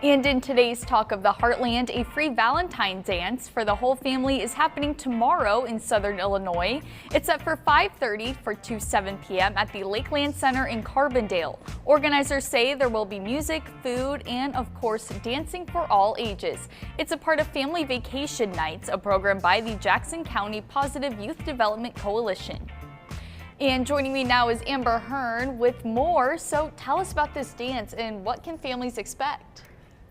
And in today's Talk of the Heartland, a free Valentine Dance for the whole family is happening tomorrow in Southern Illinois. It's set for 5:30 to 7 p.m. at the Lakeland Center in Carbondale. Organizers say there will be music, food, and of course, dancing for all ages. It's a part of Family Vacation Nights, a program by the Jackson County Positive Youth Development Coalition. And joining me now is Amber Hearn with more. So tell us about this dance and what can families expect?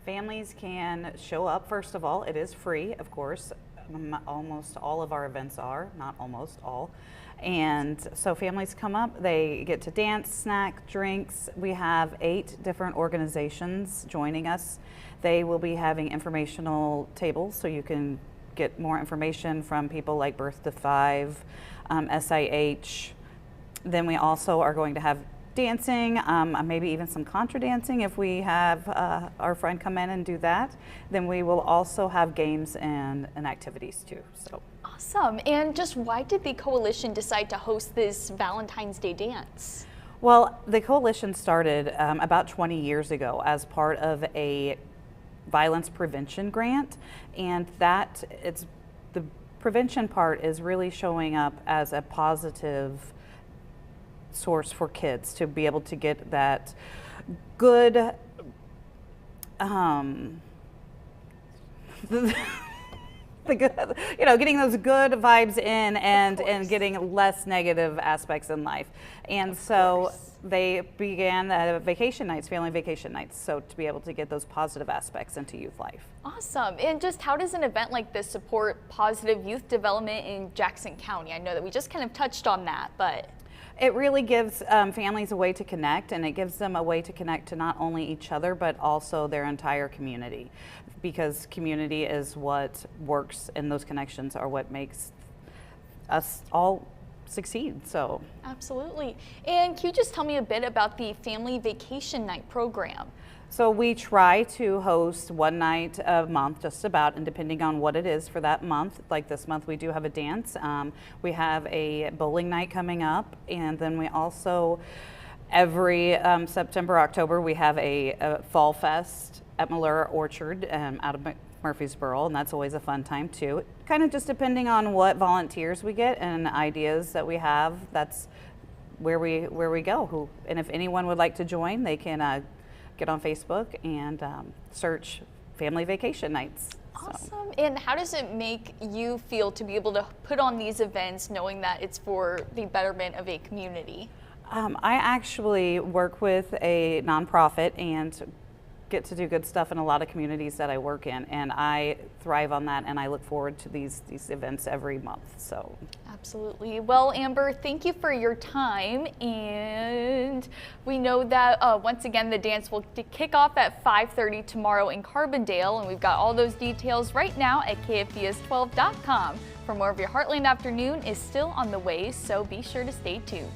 Families can show up. First of all, it is free, of course. Almost all of our events are, not almost all. And so families come up, they get to dance, snack, drinks. We have 8 different organizations joining us. They will be having informational tables so you can get more information from people like Birth to 5, SIH. Then we also are going to have dancing, maybe even some contra dancing if we have our friend come in and do that. Then we will also have games and activities too. So awesome. And just why did the coalition decide to host this Valentine's Day dance? Well, the coalition started about 20 years ago as part of a violence prevention grant, and the prevention part is really showing up as a positive source for kids to be able to get that good getting those good vibes in and getting less negative aspects in life. And so they began vacation nights, family vacation nights, so to be able to get those positive aspects into youth life. Awesome. And just how does an event like this support positive youth development in Jackson County? I know that we just kind of touched on that, but it really gives families a way to connect, and it gives them a way to connect to not only each other but also their entire community, because community is what works, and those connections are what makes us all succeed. So absolutely. And can you just tell me a bit about the Family Vacation Night program? So we try to host one night a month, just about, and depending on what it is for that month. Like this month we do have a dance. We have a bowling night coming up, and then we also, every September, October, we have a fall fest at Malura Orchard out of Murfreesboro, and that's always a fun time too. Kind of just depending on what volunteers we get and ideas that we have, that's where we go. And if anyone would like to join, they can get on Facebook and search Family Vacation Nights. Awesome. So. And how does it make you feel to be able to put on these events knowing that it's for the betterment of a community? I actually work with a nonprofit and get to do good stuff in a lot of communities that I work in, and I thrive on that, and I look forward to these events every month. So absolutely. Well, Amber, thank you for your time, and we know that once again the dance will kick off at 5:30 tomorrow in Carbondale, and we've got all those details right now at KFBS12.com. For more of your Heartland Afternoon is still on the way, so be sure to stay tuned.